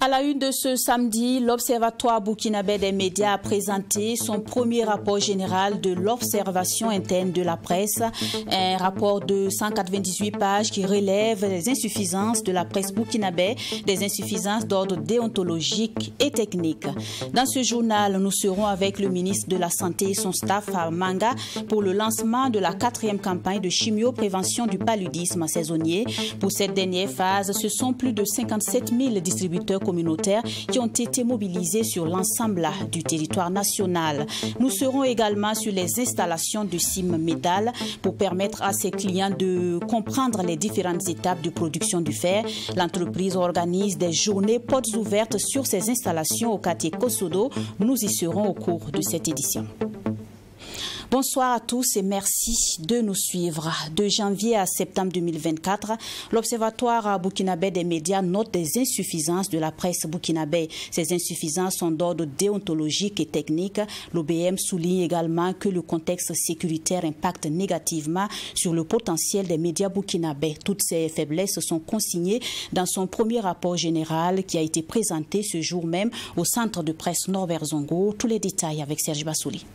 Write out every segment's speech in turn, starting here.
À la une de ce samedi, l'Observatoire burkinabé des médias a présenté son premier rapport général de l'observation interne de la presse, un rapport de 198 pages qui relève les insuffisances de la presse burkinabé, des insuffisances d'ordre déontologique et technique. Dans ce journal, nous serons avec le ministre de la Santé et son staff à Manga pour le lancement de la 4e campagne de chimio-prévention du paludisme saisonnier. Pour cette dernière phase, ce sont plus de 57 000 distributeurs communautaires qui ont été mobilisés sur l'ensemble du territoire national. Nous serons également sur les installations de CIM Médal pour permettre à ses clients de comprendre les différentes étapes de production du fer. L'entreprise organise des journées portes ouvertes sur ses installations au quartier Kosodo. Nous y serons au cours de cette édition. Bonsoir à tous et merci de nous suivre. De janvier à septembre 2024, l'Observatoire burkinabé des médias note des insuffisances de la presse burkinabé. Ces insuffisances sont d'ordre déontologique et technique. L'OBM souligne également que le contexte sécuritaire impacte négativement sur le potentiel des médias burkinabés. Toutes ces faiblesses sont consignées dans son premier rapport général qui a été présenté ce jour même au centre de presse Norbert Zongo. Tous les détails avec Serge Bassouli.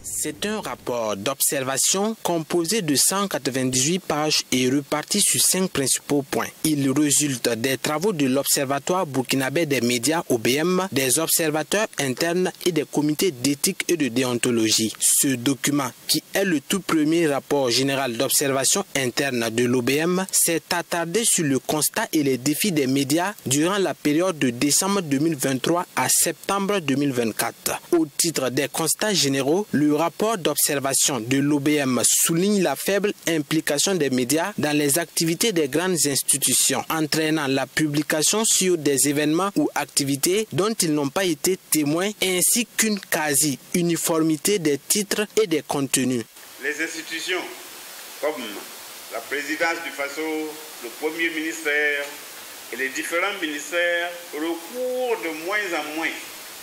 C'est un rapport d'observation composé de 198 pages et reparti sur 5 principaux points. Il résulte des travaux de l'Observatoire burkinabé des médias OBM, des observateurs internes et des comités d'éthique et de déontologie. Ce document, qui est le tout premier rapport général d'observation interne de l'OBM, s'est attardé sur le constat et les défis des médias durant la période de décembre 2023 à septembre 2024. Au titre des constats généraux, le rapport d'observation de l'OBM souligne la faible implication des médias dans les activités des grandes institutions, entraînant la publication sur des événements ou activités dont ils n'ont pas été témoins, ainsi qu'une quasi-uniformité des titres et des contenus. Les institutions comme la présidence du FASO, le premier ministère et les différents ministères recourent de moins en moins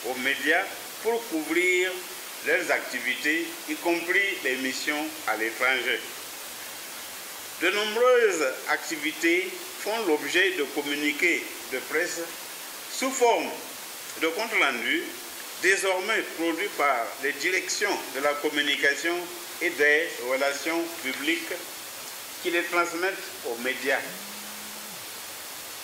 aux médias pour couvrir leurs activités, y compris les missions à l'étranger. De nombreuses activités font l'objet de communiqués de presse sous forme de comptes rendus, désormais produits par les directions de la communication et des relations publiques qui les transmettent aux médias.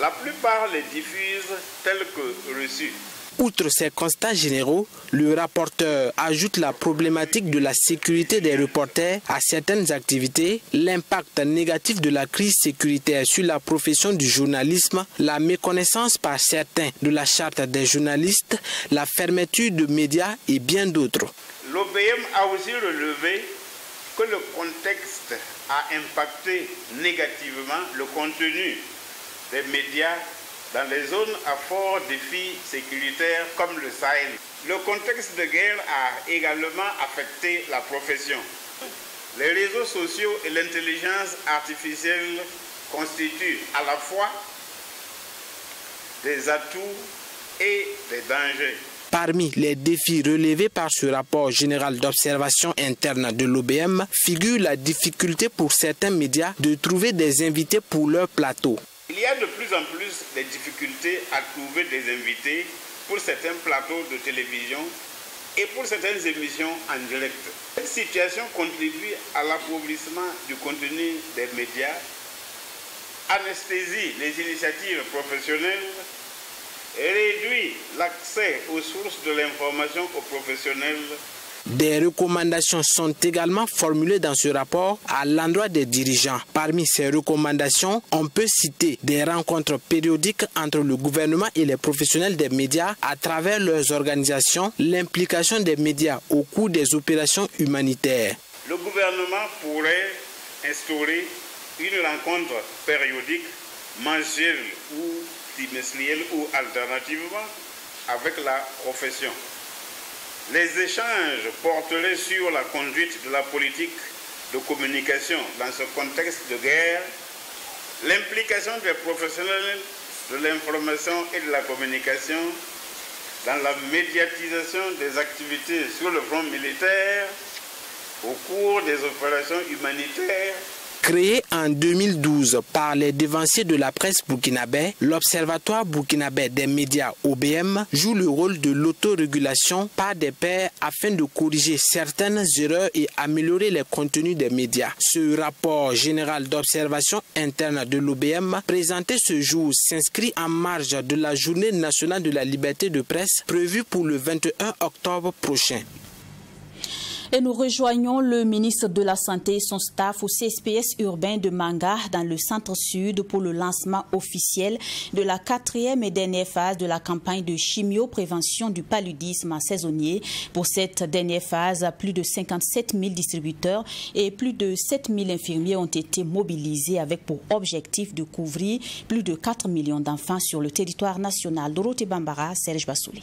La plupart les diffusent tels que reçus. Outre ces constats généraux, le rapporteur ajoute la problématique de la sécurité des reporters à certaines activités, l'impact négatif de la crise sécuritaire sur la profession du journalisme, la méconnaissance par certains de la charte des journalistes, la fermeture de médias et bien d'autres. L'OBM a aussi relevé que le contexte a impacté négativement le contenu des médias dans les zones à fort défi sécuritaire comme le Sahel. Le contexte de guerre a également affecté la profession. Les réseaux sociaux et l'intelligence artificielle constituent à la fois des atouts et des dangers. Parmi les défis relevés par ce rapport général d'observation interne de l'OBM figure la difficulté pour certains médias de trouver des invités pour leur plateau. Il y a de plus en plus de difficultés à trouver des invités pour certains plateaux de télévision et pour certaines émissions en direct. Cette situation contribue à l'appauvrissement du contenu des médias, anesthésie les initiatives professionnelles et réduit l'accès aux sources de l'information aux professionnels. Des recommandations sont également formulées dans ce rapport à l'endroit des dirigeants. Parmi ces recommandations, on peut citer des rencontres périodiques entre le gouvernement et les professionnels des médias à travers leurs organisations, l'implication des médias au cours des opérations humanitaires. Le gouvernement pourrait instaurer une rencontre périodique, mensuelle ou trimestrielle ou alternativement avec la profession. Les échanges porteraient sur la conduite de la politique de communication dans ce contexte de guerre, l'implication des professionnels de l'information et de la communication dans la médiatisation des activités sur le front militaire au cours des opérations humanitaires. Créé en 2012 par les devanciers de la presse burkinabé, l'Observatoire burkinabé des médias OBM joue le rôle de l'autorégulation par des pairs afin de corriger certaines erreurs et améliorer les contenus des médias. Ce rapport général d'observation interne de l'OBM présenté ce jour s'inscrit en marge de la Journée nationale de la liberté de presse prévue pour le 21 octobre prochain. Et nous rejoignons le ministre de la Santé et son staff au CSPS urbain de Manga dans le centre-sud pour le lancement officiel de la 4e et dernière phase de la campagne de chimio-prévention du paludisme saisonnier. Pour cette dernière phase, plus de 57 000 distributeurs et plus de 7 000 infirmiers ont été mobilisés avec pour objectif de couvrir plus de 4 millions d'enfants sur le territoire national. Dorothée Bambara, Serge Bassouli.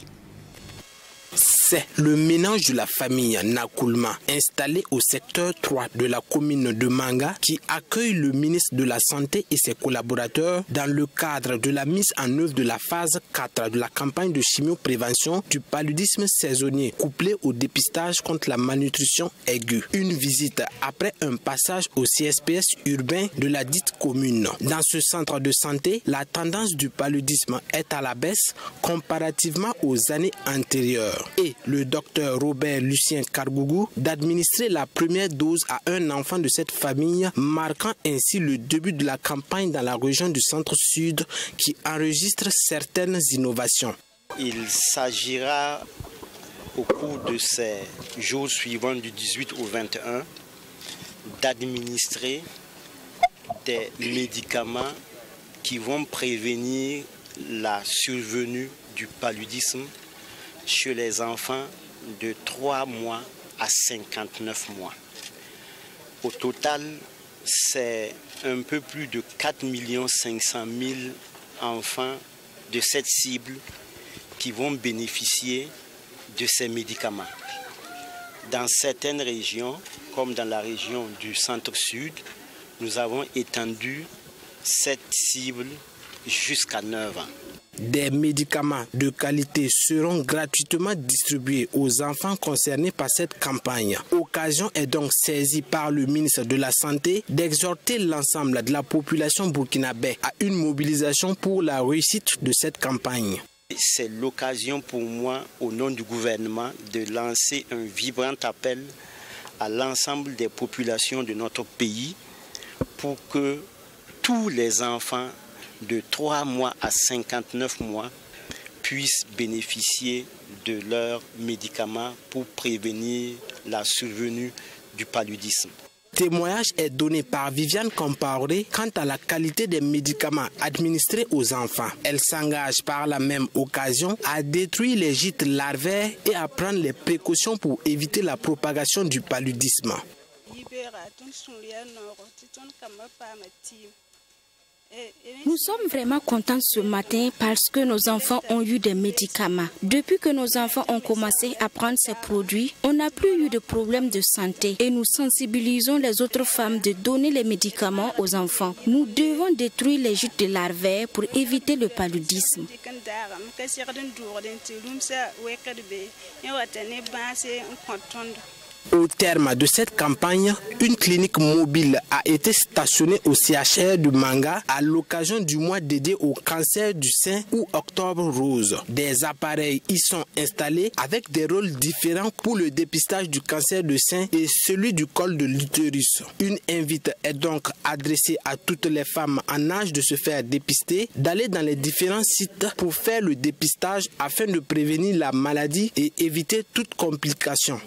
C'est le ménage de la famille Nakulma, installé au secteur 3 de la commune de Manga, qui accueille le ministre de la Santé et ses collaborateurs dans le cadre de la mise en œuvre de la phase 4 de la campagne de chimio-prévention du paludisme saisonnier, couplé au dépistage contre la malnutrition aiguë. Une visite après un passage au CSPS urbain de la dite commune. Dans ce centre de santé, la tendance du paludisme est à la baisse comparativement aux années antérieures. Et le docteur Robert Lucien Kargougou d'administrer la première dose à un enfant de cette famille, marquant ainsi le début de la campagne dans la région du centre-sud qui enregistre certaines innovations. Il s'agira au cours de ces jours suivants du 18 au 21 d'administrer des médicaments qui vont prévenir la survenue du paludisme chez les enfants de 3 mois à 59 mois. Au total, c'est un peu plus de 4 500 000 enfants de cette cible qui vont bénéficier de ces médicaments. Dans certaines régions, comme dans la région du centre-sud, nous avons étendu cette cible jusqu'à 9 ans. Des médicaments de qualité seront gratuitement distribués aux enfants concernés par cette campagne. Occasion est donc saisie par le ministre de la Santé d'exhorter l'ensemble de la population burkinabé à une mobilisation pour la réussite de cette campagne. C'est l'occasion pour moi, au nom du gouvernement, de lancer un vibrant appel à l'ensemble des populations de notre pays pour que tous les enfants de 3 mois à 59 mois puissent bénéficier de leurs médicaments pour prévenir la survenue du paludisme. Témoignage est donné par Viviane Compaoré quant à la qualité des médicaments administrés aux enfants. Elle s'engage par la même occasion à détruire les gîtes larvaires et à prendre les précautions pour éviter la propagation du paludisme. Nous sommes vraiment contents ce matin parce que nos enfants ont eu des médicaments. Depuis que nos enfants ont commencé à prendre ces produits, on n'a plus eu de problème de santé et nous sensibilisons les autres femmes de donner les médicaments aux enfants. Nous devons détruire les gîtes de larvaires pour éviter le paludisme. Au terme de cette campagne, une clinique mobile a été stationnée au CHR de Manga à l'occasion du mois dédié au cancer du sein ou Octobre Rose. Des appareils y sont installés avec des rôles différents pour le dépistage du cancer du sein et celui du col de l'utérus. Une invite est donc adressée à toutes les femmes en âge de se faire dépister, d'aller dans les différents sites pour faire le dépistage afin de prévenir la maladie et éviter toute complication.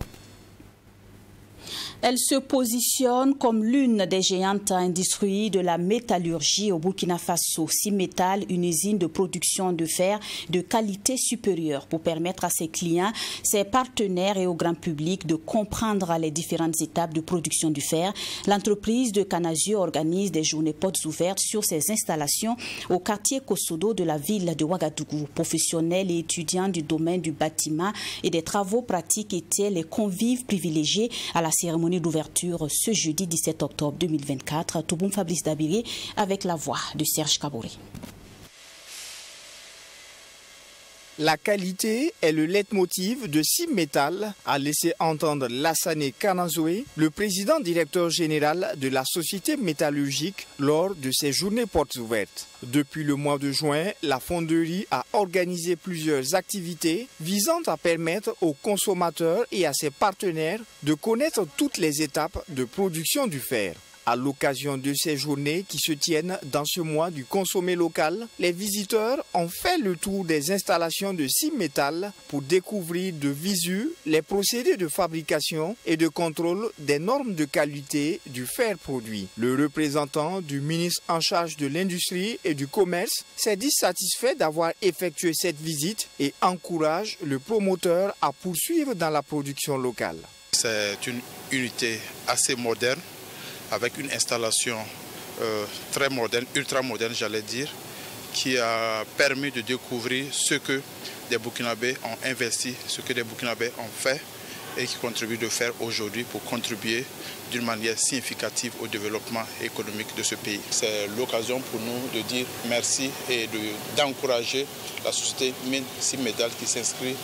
Elle se positionne comme l'une des géantes industries de la métallurgie au Burkina Faso. Cimetal, une usine de production de fer de qualité supérieure pour permettre à ses clients, ses partenaires et au grand public de comprendre les différentes étapes de production du fer. L'entreprise de Canazio organise des journées portes ouvertes sur ses installations au quartier Kosodo de la ville de Ouagadougou. Professionnels et étudiants du domaine du bâtiment et des travaux pratiques étaient les convives privilégiés à la cérémonie d'ouverture ce jeudi 17 octobre 2024. Touboum Fabrice Dabiri avec la voix de Serge Kabouré. La qualité est le leitmotiv de Cimetal, a laissé entendre Lassane Kanazoué, le président directeur général de la société métallurgique, lors de ses journées portes ouvertes. Depuis le mois de juin, la fonderie a organisé plusieurs activités visant à permettre aux consommateurs et à ses partenaires de connaître toutes les étapes de production du fer. À l'occasion de ces journées qui se tiennent dans ce mois du consommé local, les visiteurs ont fait le tour des installations de Cimetal pour découvrir de visu les procédés de fabrication et de contrôle des normes de qualité du fer produit. Le représentant du ministre en charge de l'industrie et du commerce s'est dit satisfait d'avoir effectué cette visite et encourage le promoteur à poursuivre dans la production locale. C'est une unité assez moderne, avec une installation très moderne, ultra moderne j'allais dire, qui a permis de découvrir ce que des Burkinabés ont investi, ce que des Burkinabés ont fait et qui contribuent de faire aujourd'hui pour contribuer d'une manière significative au développement économique de ce pays. C'est l'occasion pour nous de dire merci et d'encourager la société Cimetal qui s'inscrit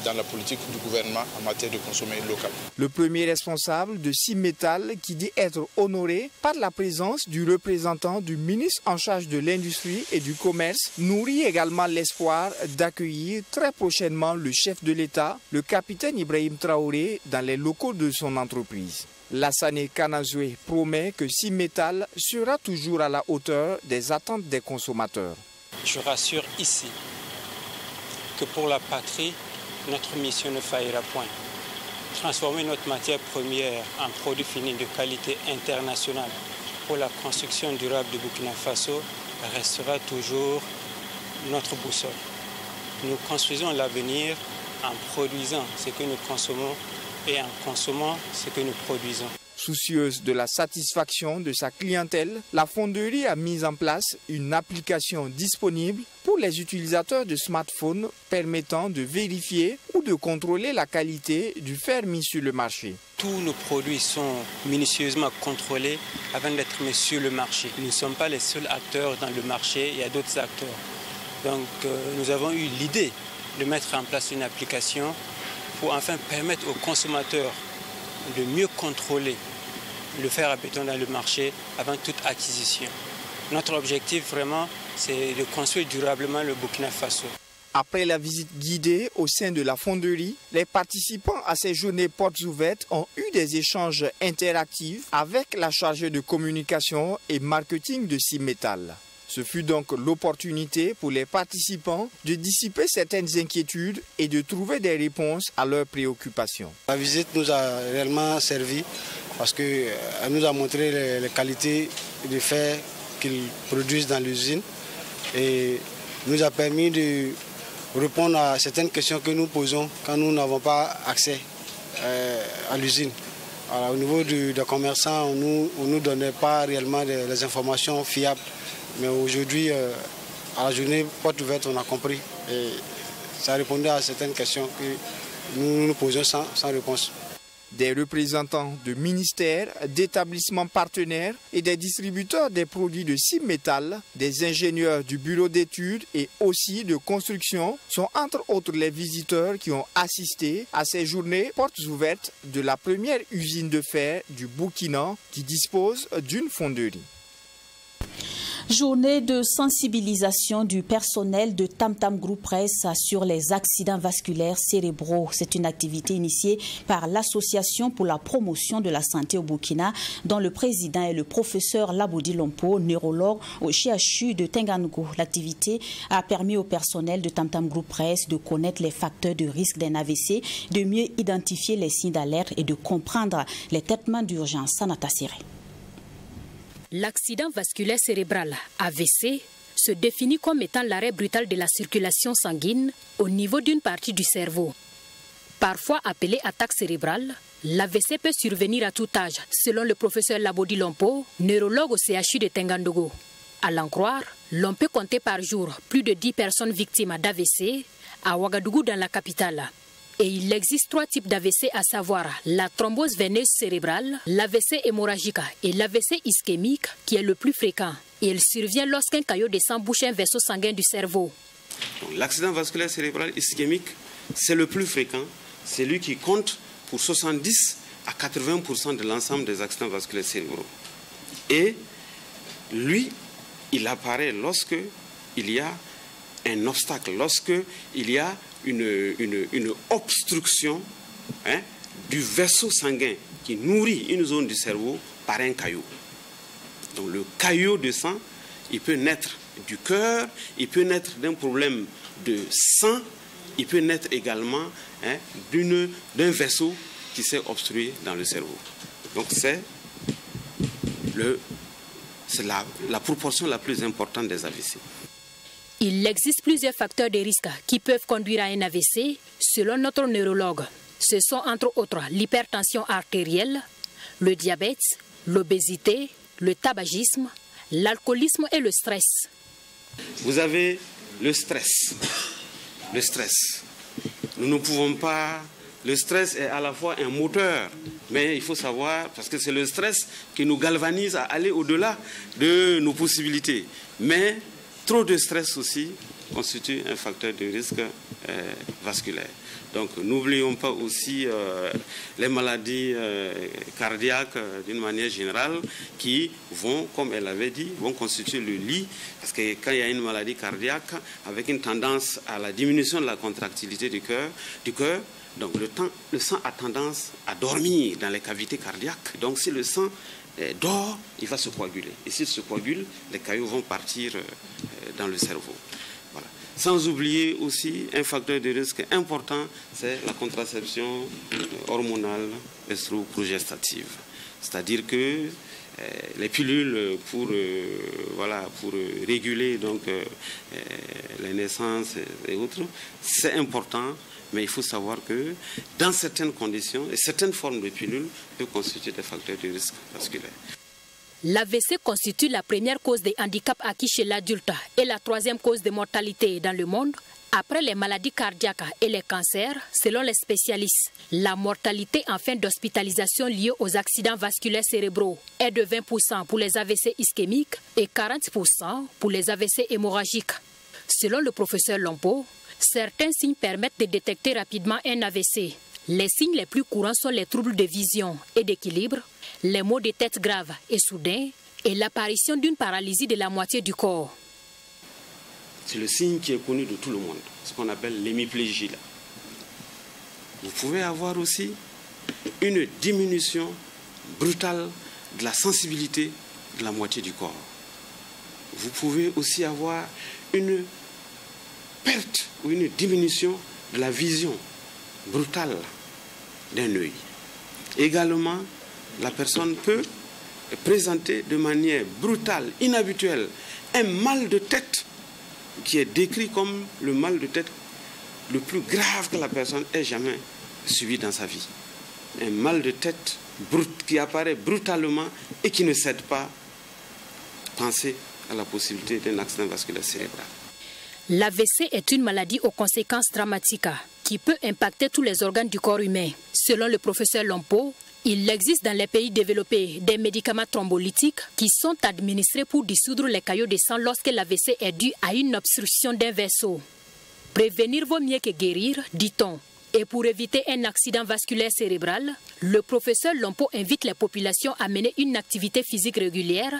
dans la politique du gouvernement en matière de consommé local. Le premier responsable de Cimetal qui dit être honoré par la présence du représentant du ministre en charge de l'industrie et du commerce nourrit également l'espoir d'accueillir très prochainement le chef de l'État, le capitaine Ibrahim Traoré, dans les locaux de son entreprise. Lassane Kanazoué promet que Cimetal sera toujours à la hauteur des attentes des consommateurs. Je rassure ici que pour la patrie, notre mission ne faillira point. Transformer notre matière première en produit fini de qualité internationale pour la construction durable de Burkina Faso restera toujours notre boussole. Nous construisons l'avenir en produisant ce que nous consommons et en consommant ce que nous produisons. Soucieuse de la satisfaction de sa clientèle, la fonderie a mis en place une application disponible pour les utilisateurs de smartphones permettant de vérifier ou de contrôler la qualité du fer mis sur le marché. Tous nos produits sont minutieusement contrôlés avant d'être mis sur le marché. Nous ne sommes pas les seuls acteurs dans le marché, il y a d'autres acteurs. Donc nous avons eu l'idée de mettre en place une application pour enfin permettre aux consommateurs de mieux contrôler le fer à béton dans le marché avant toute acquisition. Notre objectif vraiment, c'est de construire durablement le Burkina Faso. Après la visite guidée au sein de la fonderie, les participants à ces journées portes ouvertes ont eu des échanges interactifs avec la chargée de communication et marketing de Cimetal. Ce fut donc l'opportunité pour les participants de dissiper certaines inquiétudes et de trouver des réponses à leurs préoccupations. La visite nous a réellement servi parce qu'elle nous a montré les qualités de fer qu'ils produisent dans l'usine et nous a permis de répondre à certaines questions que nous posons quand nous n'avons pas accès à l'usine. Au niveau des commerçants, on ne nous donnait pas réellement des informations fiables. Mais aujourd'hui, à la journée porte ouverte, on a compris et ça répondait à certaines questions que nous nous posions sans réponse. Des représentants de ministères, d'établissements partenaires et des distributeurs des produits de Cimetal, des ingénieurs du bureau d'études et aussi de construction sont entre autres les visiteurs qui ont assisté à ces journées portes ouvertes de la première usine de fer du Burkina qui dispose d'une fonderie. Journée de sensibilisation du personnel de Tam Tam Group Presse sur les accidents vasculaires cérébraux. C'est une activité initiée par l'Association pour la promotion de la santé au Burkina, dont le président est le professeur Laboudi Lompo, neurologue au CHU de Tenganou. L'activité a permis au personnel de Tam Tam Group Presse de connaître les facteurs de risque d'un AVC, de mieux identifier les signes d'alerte et de comprendre les traitements d'urgence. Sanata Siré. L'accident vasculaire cérébral, AVC, se définit comme étant l'arrêt brutal de la circulation sanguine au niveau d'une partie du cerveau. Parfois appelé attaque cérébrale, l'AVC peut survenir à tout âge, selon le professeur Laboudi Lompo, neurologue au CHU de Tenganou. À l'en croire, l'on peut compter par jour plus de 10 personnes victimes d'AVC à Ouagadougou dans la capitale. Et il existe 3 types d'AVC, à savoir la thrombose veineuse cérébrale, l'AVC hémorragique et l'AVC ischémique qui est le plus fréquent. Et il survient lorsqu'un caillot de sang bouche un vaisseau sanguin du cerveau. L'accident vasculaire cérébral ischémique, c'est le plus fréquent. C'est lui qui compte pour 70 à 80% de l'ensemble des accidents vasculaires cérébraux. Et lui, il apparaît lorsque il y a un obstacle, lorsque il y a une obstruction du vaisseau sanguin qui nourrit une zone du cerveau par un caillot. Donc le caillot de sang, il peut naître du cœur, il peut naître d'un problème de sang, il peut naître également d'un vaisseau qui s'est obstrué dans le cerveau. Donc c'est la proportion la plus importante des AVC. Il existe plusieurs facteurs de risque qui peuvent conduire à un AVC, selon notre neurologue. Ce sont entre autres l'hypertension artérielle, le diabète, l'obésité, le tabagisme, l'alcoolisme et le stress. Vous avez le stress. Le stress. Nous ne pouvons pas... Le stress est à la fois un moteur, mais il faut savoir, parce que c'est le stress qui nous galvanise à aller au-delà de nos possibilités. Mais trop de stress aussi constitue un facteur de risque vasculaire. Donc n'oublions pas aussi les maladies cardiaques d'une manière générale qui vont, comme elle avait dit, vont constituer le lit. Parce que quand il y a une maladie cardiaque avec une tendance à la diminution de la contractilité du cœur, donc le sang a tendance à dormir dans les cavités cardiaques. Donc si le sang dort, il va se coaguler. Et s'il se coagule, les caillots vont partir dans le cerveau. Voilà. Sans oublier aussi un facteur de risque important, c'est la contraception hormonale estro-progestative. C'est-à-dire que les pilules pour réguler donc, les naissances et autres, c'est important. Mais il faut savoir que dans certaines conditions et certaines formes de pilules peuvent constituer des facteurs de risque vasculaire. L'AVC constitue la première cause de handicap acquis chez l'adulte et la 3e cause de mortalité dans le monde, après les maladies cardiaques et les cancers, selon les spécialistes. La mortalité en fin d'hospitalisation liée aux accidents vasculaires cérébraux est de 20% pour les AVC ischémiques et 40% pour les AVC hémorragiques. Selon le professeur Lompo, certains signes permettent de détecter rapidement un AVC. Les signes les plus courants sont les troubles de vision et d'équilibre, les maux de tête graves et soudains et l'apparition d'une paralysie de la moitié du corps. C'est le signe qui est connu de tout le monde, ce qu'on appelle l'hémiplégie. Vous pouvez avoir aussi une diminution brutale de la sensibilité de la moitié du corps. Vous pouvez aussi avoir une perte ou une diminution de la vision brutale d'un œil. Également, la personne peut présenter de manière brutale, inhabituelle, un mal de tête qui est décrit comme le mal de tête le plus grave que la personne ait jamais subi dans sa vie. Un mal de tête qui apparaît brutalement et qui ne cède pas penser à la possibilité d'un accident vasculaire cérébral. L'AVC est une maladie aux conséquences dramatiques qui peut impacter tous les organes du corps humain. Selon le professeur Lompo, il existe dans les pays développés des médicaments thrombolytiques qui sont administrés pour dissoudre les caillots de sang lorsque l'AVC est dû à une obstruction d'un vaisseau. Prévenir vaut mieux que guérir, dit-on. Et pour éviter un accident vasculaire cérébral, le professeur Lompo invite les populations à mener une activité physique régulière,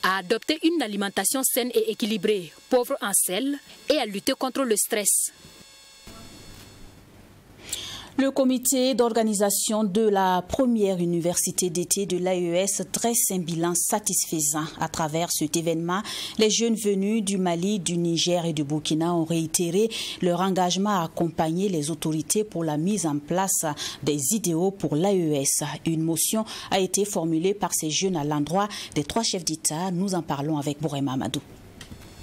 à adopter une alimentation saine et équilibrée, pauvre en sel, et à lutter contre le stress. Le comité d'organisation de la première université d'été de l'AES dresse un bilan satisfaisant. À travers cet événement, les jeunes venus du Mali, du Niger et du Burkina ont réitéré leur engagement à accompagner les autorités pour la mise en place des idéaux pour l'AES. Une motion a été formulée par ces jeunes à l'endroit des 3 chefs d'État. Nous en parlons avec Bourema Amadou.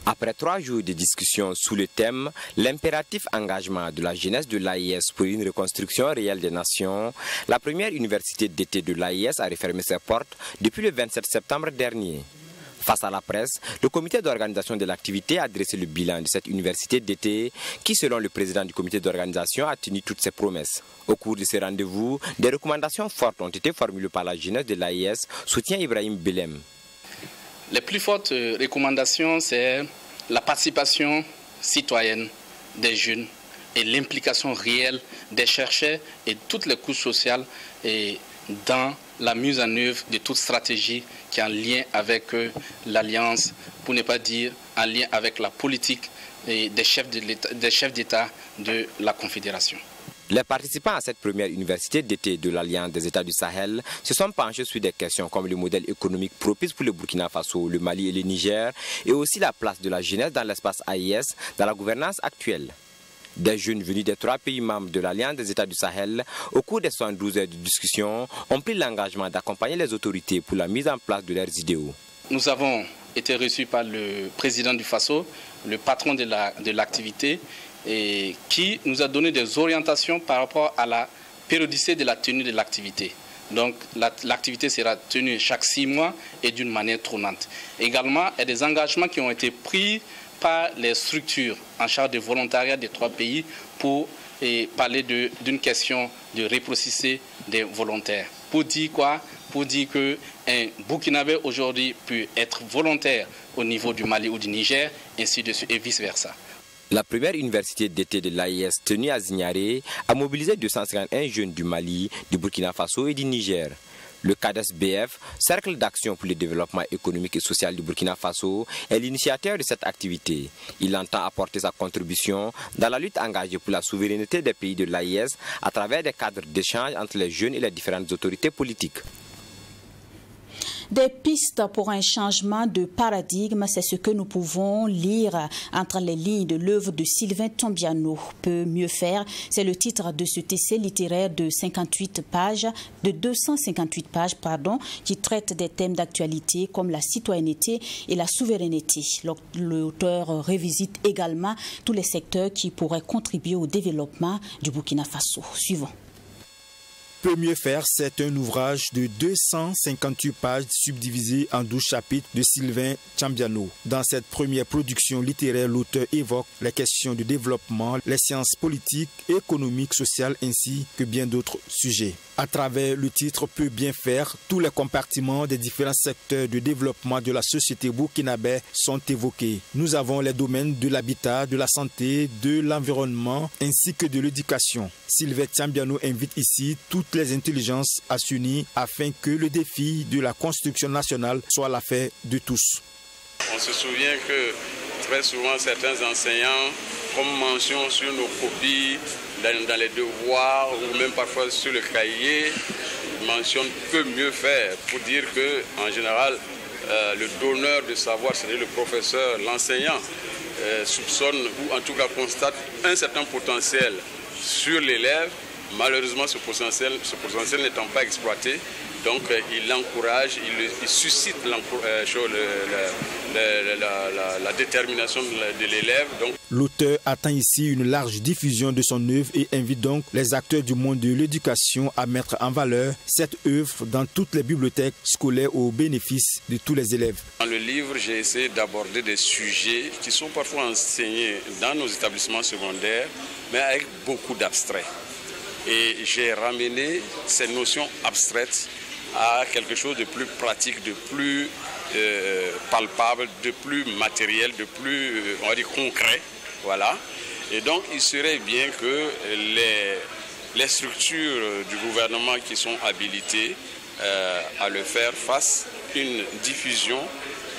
Après 3 jours de discussion sous le thème « L'impératif engagement de la jeunesse de l'AIS pour une reconstruction réelle des nations », la première université d'été de l'AIS a refermé ses portes depuis le 27 septembre dernier. Face à la presse, le comité d'organisation de l'activité a dressé le bilan de cette université d'été qui, selon le président du comité d'organisation, a tenu toutes ses promesses. Au cours de ces rendez-vous, des recommandations fortes ont été formulées par la jeunesse de l'AIS, soutient Ibrahim Belem. Les plus fortes recommandations, c'est la participation citoyenne des jeunes et l'implication réelle des chercheurs et toutes les couches sociales dans la mise en œuvre de toute stratégie qui est en lien avec l'Alliance, pour ne pas dire en lien avec la politique des chefs d'État de la Confédération. Les participants à cette première université d'été de l'Alliance des États du Sahel se sont penchés sur des questions comme le modèle économique propice pour le Burkina Faso, le Mali et le Niger, et aussi la place de la jeunesse dans l'espace AIS dans la gouvernance actuelle. Des jeunes venus des 3 pays membres de l'Alliance des États du Sahel, au cours des 72 heures de discussion, ont pris l'engagement d'accompagner les autorités pour la mise en place de leurs idéaux. Nous avons été reçus par le président du Faso, le patron de l'activité, et qui nous a donné des orientations par rapport à la périodicité de la tenue de l'activité. Donc l'activité sera tenue chaque 6 mois et d'une manière tournante. Également, il y a des engagements qui ont été pris par les structures en charge de volontariat des 3 pays pour parler d'une question de réciprocité des volontaires. Pour dire quoi? Pour dire qu'un Burkinabé aujourd'hui peut être volontaire au niveau du Mali ou du Niger, ainsi de suite et vice-versa. La première université d'été de l'AIS tenue à Zignaré a mobilisé 251 jeunes du Mali, du Burkina Faso et du Niger. Le CADES-BF, Cercle d'action pour le développement économique et social du Burkina Faso, est l'initiateur de cette activité. Il entend apporter sa contribution dans la lutte engagée pour la souveraineté des pays de l'AIS à travers des cadres d'échange entre les jeunes et les différentes autorités politiques. Des pistes pour un changement de paradigme, c'est ce que nous pouvons lire entre les lignes de l'œuvre de Sylvain Tombiano. Peut mieux faire, c'est le titre de ce essai littéraire de 258 pages, qui traite des thèmes d'actualité comme la citoyenneté et la souveraineté. L'auteur revisite également tous les secteurs qui pourraient contribuer au développement du Burkina Faso. Suivant. Peut mieux faire, c'est un ouvrage de 258 pages subdivisé en 12 chapitres de Sylvain Tombiano. Dans cette première production littéraire, l'auteur évoque les questions de développement, les sciences politiques, économiques, sociales ainsi que bien d'autres sujets. À travers le titre Peut bien faire, tous les compartiments des différents secteurs de développement de la société burkinabé sont évoqués. Nous avons les domaines de l'habitat, de la santé, de l'environnement ainsi que de l'éducation. Sylvain Tombiano invite ici toutes les intelligences à s'unir afin que le défi de la construction nationale soit l'affaire de tous. On se souvient que très souvent certains enseignants, comme mention sur nos copies, dans les devoirs ou même parfois sur le cahier, mentionnent peut mieux faire pour dire que en général le donneur de savoir, c'est-à-dire le professeur, l'enseignant, soupçonne ou en tout cas constate un certain potentiel sur l'élève. Malheureusement, ce potentiel n'étant pas exploité, donc il encourage, il suscite la détermination de l'élève. L'auteur attend ici une large diffusion de son œuvre et invite donc les acteurs du monde de l'éducation à mettre en valeur cette œuvre dans toutes les bibliothèques scolaires au bénéfice de tous les élèves. Dans le livre, j'ai essayé d'aborder des sujets qui sont parfois enseignés dans nos établissements secondaires, mais avec beaucoup d'abstraits. Et j'ai ramené ces notions abstraites à quelque chose de plus pratique, de plus palpable, de plus matériel, de plus, on va dire, concret. Voilà. Et donc, il serait bien que les structures du gouvernement qui sont habilitées à le faire fassent une diffusion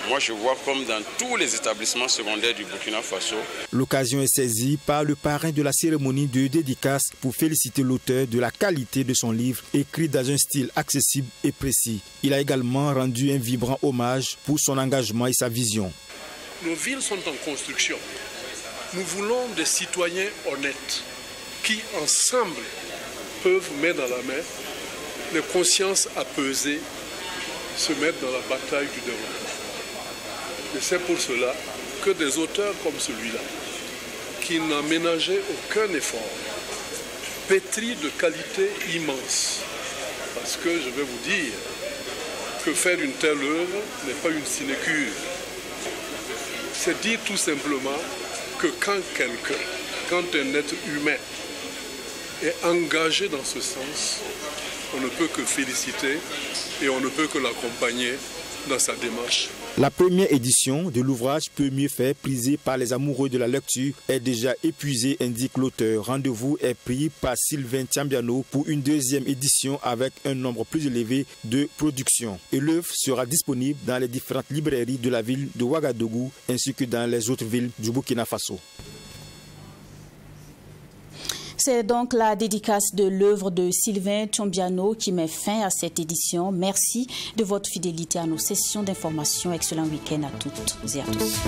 moi je vois comme dans tous les établissements secondaires du Burkina Faso. L'occasion est saisie par le parrain de la cérémonie de dédicace pour féliciter l'auteur de la qualité de son livre, écrit dans un style accessible et précis. Il a également rendu un vibrant hommage pour son engagement et sa vision. Nos villes sont en construction. Nous voulons des citoyens honnêtes qui, ensemble, peuvent mettre dans la main les consciences apaisées, se mettre dans la bataille du développement. Et c'est pour cela que des auteurs comme celui-là, qui n'a ménagé aucun effort, pétri de qualité immense. Parce que je vais vous dire que faire une telle œuvre n'est pas une sinécure. C'est dire tout simplement que quand un être humain est engagé dans ce sens, on ne peut que féliciter et on ne peut que l'accompagner dans sa démarche. La première édition de l'ouvrage Peut mieux faire, prisé par les amoureux de la lecture, est déjà épuisée, indique l'auteur. Rendez-vous est pris par Sylvain Tiambiano pour une deuxième édition avec un nombre plus élevé de productions. Et l'œuvre sera disponible dans les différentes librairies de la ville de Ouagadougou ainsi que dans les autres villes du Burkina Faso. C'est donc la dédicace de l'œuvre de Sylvain Tiambiano qui met fin à cette édition. Merci de votre fidélité à nos sessions d'information. Excellent week-end à toutes et à tous.